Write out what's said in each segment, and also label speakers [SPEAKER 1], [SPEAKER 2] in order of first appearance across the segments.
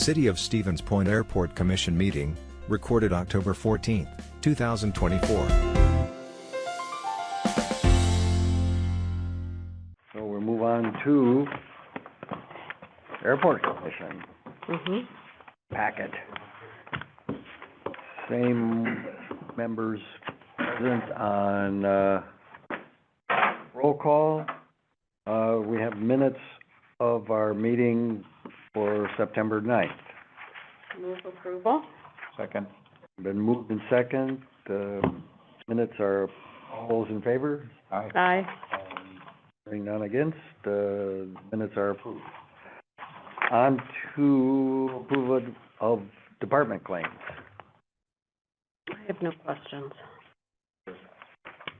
[SPEAKER 1] City of Stevens Point Airport Commission meeting, recorded October 14, 2024.
[SPEAKER 2] So we'll move on to Airport Commission packet. Same members present on roll call. We have minutes of our meeting for September 9th.
[SPEAKER 3] Move approval.
[SPEAKER 4] Second.
[SPEAKER 2] Been moved in second. Minutes are, all those in favor?
[SPEAKER 4] Aye.
[SPEAKER 3] Aye.
[SPEAKER 2] Hearing none against, minutes are approved. On to approval of department claims.
[SPEAKER 3] I have no questions.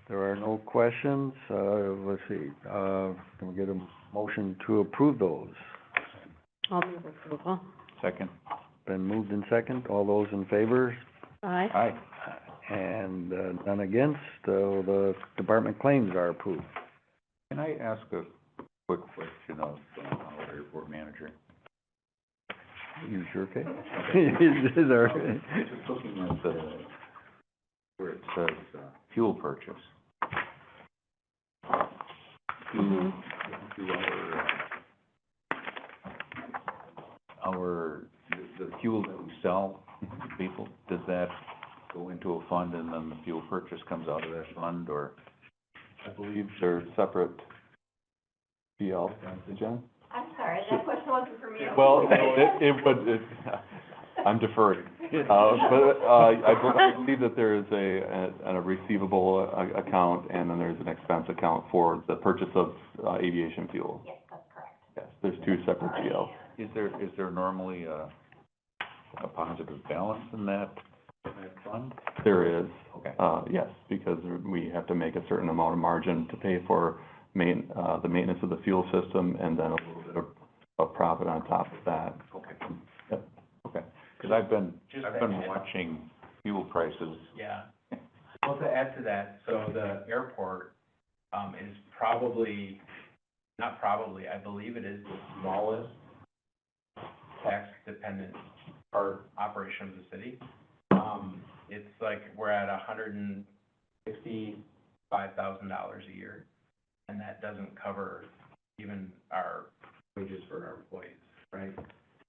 [SPEAKER 2] There are no questions. Let's see, can we get a motion to approve those?
[SPEAKER 3] I'll move approval.
[SPEAKER 4] Second.
[SPEAKER 2] Been moved in second. All those in favor?
[SPEAKER 3] Aye.
[SPEAKER 4] Aye.
[SPEAKER 2] And none against, the department claims are approved.
[SPEAKER 4] Can I ask a quick question of our airport manager?
[SPEAKER 2] You sure can. Is there?
[SPEAKER 4] Just looking at where it says fuel purchase. Do the fuel that we sell to people, does that go into a fund and then the fuel purchase comes out of that fund, or?
[SPEAKER 5] I believe they're separate PL, Jen?
[SPEAKER 6] I'm sorry, that question wasn't for me.
[SPEAKER 5] Well, I'm deferring. I believe that there is a receivable account, and then there's an expense account for the purchase of aviation fuel.
[SPEAKER 6] Yes, that's correct.
[SPEAKER 5] Yes, there's two separate GLs.
[SPEAKER 4] Is there normally a positive balance in that fund?
[SPEAKER 5] There is.
[SPEAKER 4] Okay.
[SPEAKER 5] Yes, because we have to make a certain amount of margin to pay for the maintenance of the fuel system, and then a little bit of profit on top of that.
[SPEAKER 4] Okay.
[SPEAKER 5] Yep.
[SPEAKER 4] Okay. Because I've been watching fuel prices.
[SPEAKER 7] Yeah. Well, to add to that, so the airport, is I believe it is the smallest tax-dependent operation of the city. It's like, we're at $165,000 a year, and that doesn't cover even our wages for our employees, right?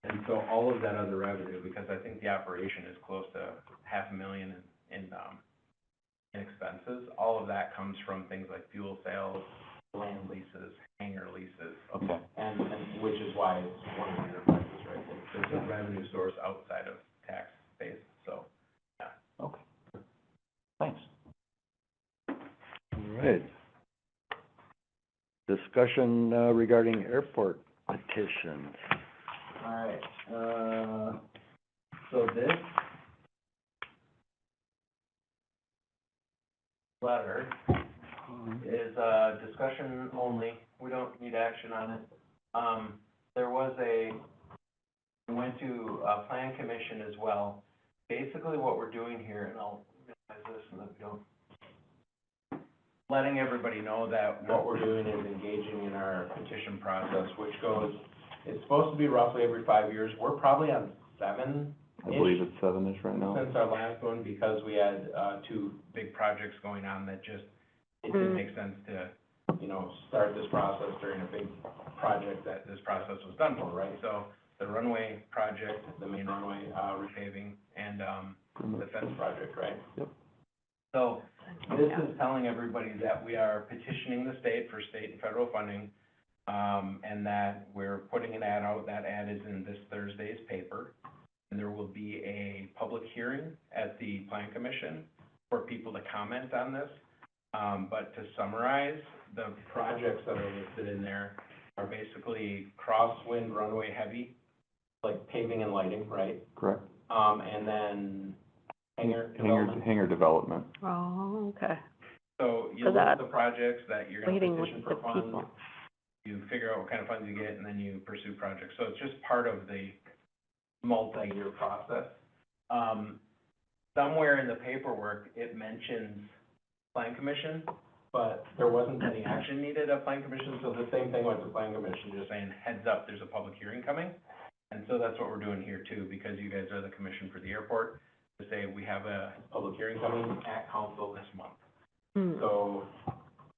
[SPEAKER 7] And so all of that other revenue, because I think the operation is close to $500,000 in expenses, all of that comes from things like fuel sales, land leases, hangar leases.
[SPEAKER 4] Okay.
[SPEAKER 7] And which is why it's one of the enterprises, right? It's a revenue source outside of tax base, so, yeah.
[SPEAKER 4] Okay. Thanks.
[SPEAKER 2] All right. Discussion regarding airport petitions.
[SPEAKER 7] All right, so this letter is, discussion only. We don't need action on it. We went to a plan commission as well. Basically what we're doing here, and I'll minimize this and then go, letting everybody know that what we're doing is engaging in our petition process, which goes, it's supposed to be roughly every 5 years. We're probably on 7-ish.
[SPEAKER 5] I believe it's 7-ish right now.
[SPEAKER 7] Since our last one, because we had, 2 big projects going on that just, it didn't make sense to, start this process during a big project that this process was done for, right? So the runway project, the main runway, repaving, and, the fence project, right?
[SPEAKER 5] Yep.
[SPEAKER 7] So this is telling everybody that we are petitioning the state for state and federal funding, and that we're putting an ad out. That ad is in this Thursday's paper, and there will be a public hearing at the Plan Commission for people to comment on this. But to summarize, the projects that are listed in there are basically crosswind runway heavy, like paving and lighting, right?
[SPEAKER 5] Correct.
[SPEAKER 7] And then hangar development.
[SPEAKER 3] Oh, okay.
[SPEAKER 7] So you
[SPEAKER 3] So
[SPEAKER 7] look at
[SPEAKER 3] that-
[SPEAKER 7] the projects that you're gonna
[SPEAKER 3] Waiting
[SPEAKER 7] petition
[SPEAKER 3] with
[SPEAKER 7] for
[SPEAKER 3] the
[SPEAKER 7] funds,
[SPEAKER 3] people.
[SPEAKER 7] you figure out what kind of funds you get, and then you pursue projects. So it's just part of the multi-year process. Somewhere in the paperwork, it mentions Plan Commission, but there wasn't any action needed at Plan Commission, so the same thing with the Plan Commission, just saying, heads up, there's a public hearing coming. And so that's what we're doing here too, because you guys are the commission for the airport, to say we have a public hearing coming at council this month.
[SPEAKER 3] Hmm.
[SPEAKER 7] So,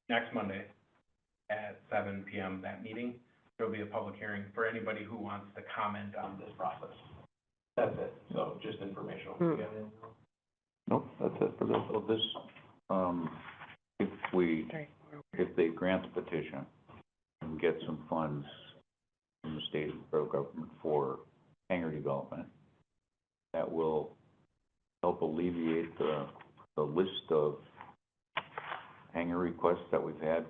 [SPEAKER 7] next Monday at 7 PM, that meeting, there'll be a public hearing for anybody who wants to comment on this process. That's it, so just informational.
[SPEAKER 3] Hmm.
[SPEAKER 7] You got anything else?
[SPEAKER 5] Nope, that's it for this.
[SPEAKER 4] So this, if they grant the petition and get some funds from the state and federal government for hangar development, that will help alleviate the list of hangar requests that we've had.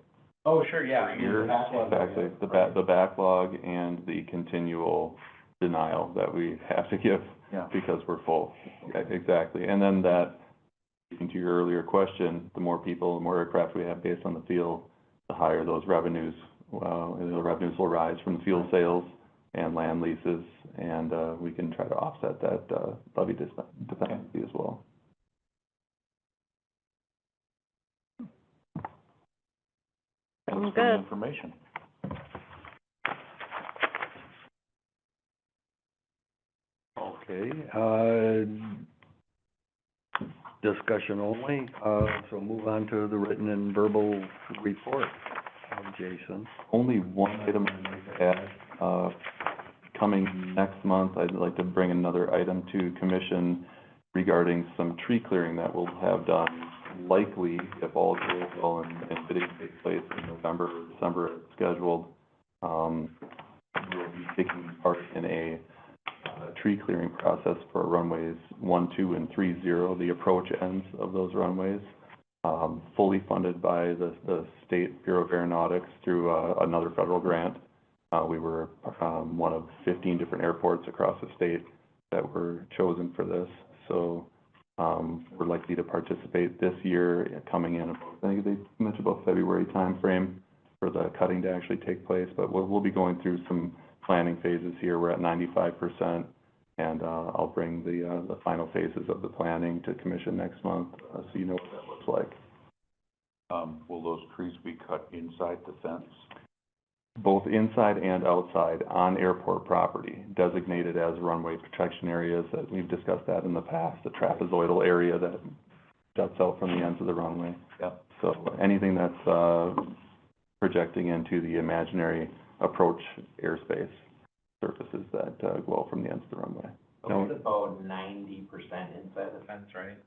[SPEAKER 7] Oh, sure, yeah. I mean, the
[SPEAKER 4] Years.
[SPEAKER 7] backlog.
[SPEAKER 5] Exactly, the backlog and the continual denial that we have to give
[SPEAKER 4] Yeah.
[SPEAKER 5] because we're full. Yeah, exactly, and then that, speaking to your earlier question, the more people, the more aircraft we have based on the field, the higher those revenues, and the revenues will rise from fuel sales and land leases, and, we can try to offset that, levy dependency as well.
[SPEAKER 4] Thanks for the
[SPEAKER 3] Good.
[SPEAKER 4] information.
[SPEAKER 2] Okay, discussion only, so move on to the written and verbal report of Jason.
[SPEAKER 5] Only one item I'd like to add, coming next month, I'd like to bring another item to commission regarding some tree clearing that we'll have done, likely, if all goes well and bidding takes place in November, December as scheduled. We'll be taking part in a tree clearing process for runways 1, 2, and 30, the approach ends of those runways, fully funded by the State Bureau of Aeronautics through another federal grant. We were one of 15 different airports across the state that were chosen for this. So we're likely to participate this year, coming in, I think they mentioned about February timeframe for the cutting to actually take place, but we'll be going through some planning phases here. We're at 95%, and I'll bring the final phases of the planning to commission next month, so you know what that looks like.
[SPEAKER 4] Will those trees be cut inside the fence?
[SPEAKER 5] Both inside and outside on airport property, designated as runway protection areas. That we've discussed that in the past, the trapezoidal area that juts out from the ends of the runway.
[SPEAKER 4] Yep.
[SPEAKER 5] So anything that's projecting into the imaginary approach airspace surfaces that go out from the ends of the runway.
[SPEAKER 7] It's about 90% inside the fence, right?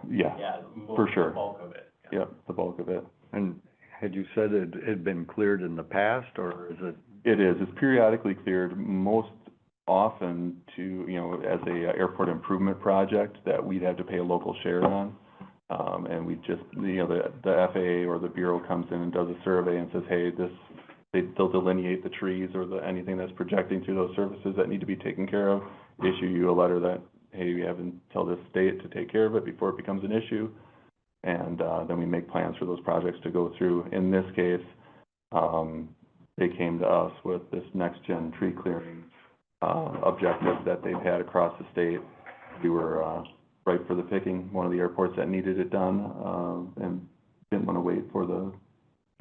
[SPEAKER 5] Yeah,
[SPEAKER 7] Yeah,
[SPEAKER 5] for sure.
[SPEAKER 7] The bulk of it.
[SPEAKER 5] Yep, the bulk of it.
[SPEAKER 2] And had you said it had been cleared in the past, or is it?
[SPEAKER 5] It is. It's periodically cleared, most often to, you know, as a airport improvement project that we'd have to pay a local share on. And we just, you know, the FAA or the Bureau comes in and does a survey and says, hey, they'll delineate the trees or anything that's projecting through those surfaces that need to be taken care of, issue you a letter that, hey, we have until this date to take care of it before it becomes an issue. And then we make plans for those projects to go through. In this case, they came to us with this next-gen tree clearing objective that they've had across the state. We were ripe for the picking, one of the airports that needed it done, and didn't want to wait for the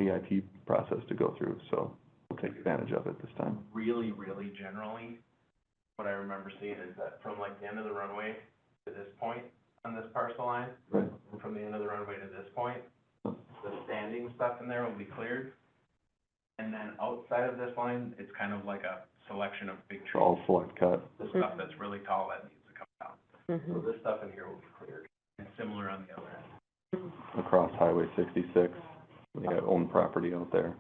[SPEAKER 5] AIP process to go through, so we'll take advantage of it this time.
[SPEAKER 7] Really, really generally, what I remember seeing is that from like the end of the runway to this point on this parcel line,
[SPEAKER 5] Right.
[SPEAKER 7] and from the end of the runway to this point, the standing stuff in there will be cleared. And then outside of this line, it's kind of like a selection of big
[SPEAKER 5] It's
[SPEAKER 7] trees.
[SPEAKER 5] all select cut.
[SPEAKER 7] The stuff that's really tall that needs to come down. So
[SPEAKER 3] Mhm.
[SPEAKER 7] this stuff in here will be cleared, and similar on the other end.
[SPEAKER 5] Across Highway 66, we got own property out there.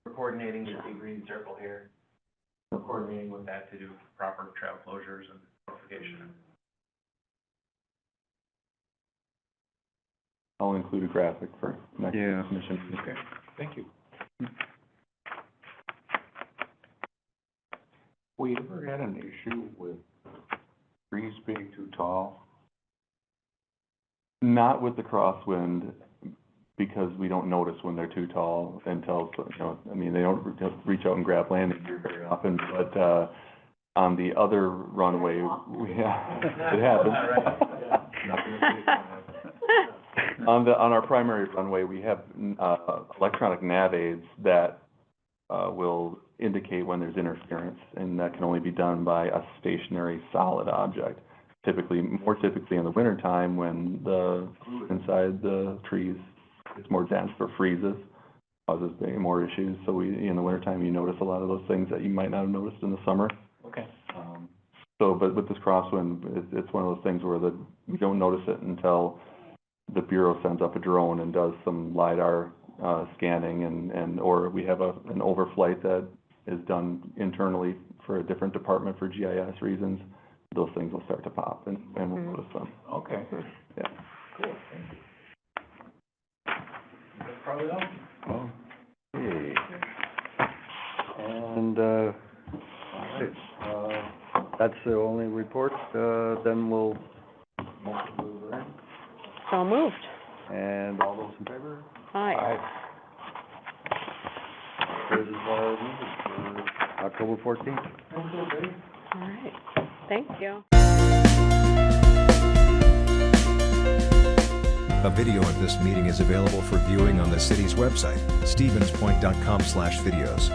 [SPEAKER 7] We're coordinating with the green circle here. We're coordinating with that to do proper trail closures and notification.
[SPEAKER 5] I'll include a graphic for next
[SPEAKER 2] Yeah.
[SPEAKER 5] commission.
[SPEAKER 4] Okay, thank you. We ever had an issue with trees being too tall?
[SPEAKER 5] Not with the crosswind, because we don't notice when they're too tall until, you know, I mean, they don't reach out and grab landing gear very often, but, on the other runway, it happens. On our primary runway, we have, electronic nav aids that will indicate when there's interference, and that can only be done by a stationary solid object. More typically in the wintertime, when the fluid inside the trees is more dense or freezes, causes more issues. So in the wintertime, you notice a lot of those things that you might not have noticed in the summer.
[SPEAKER 4] Okay.
[SPEAKER 5] But with this crosswind, it's one of those things where we don't notice it until the Bureau sends up a drone and does some LiDAR scanning, or we have an overflight that is done internally for a different department for GIS reasons. Those things will start to pop, and we'll notice them.
[SPEAKER 4] Okay.
[SPEAKER 5] Yeah.
[SPEAKER 4] Cool.
[SPEAKER 7] That's probably all.
[SPEAKER 2] Okay. And, all right, that's the only report, then we'll motion to adjourn.
[SPEAKER 3] So moved.
[SPEAKER 2] And all those in favor?
[SPEAKER 3] Aye.
[SPEAKER 2] This is our meeting for October 14th.
[SPEAKER 3] All right. Thank you.
[SPEAKER 1] A video of this meeting is available for viewing on the city's website, stevenspoint.com/videos.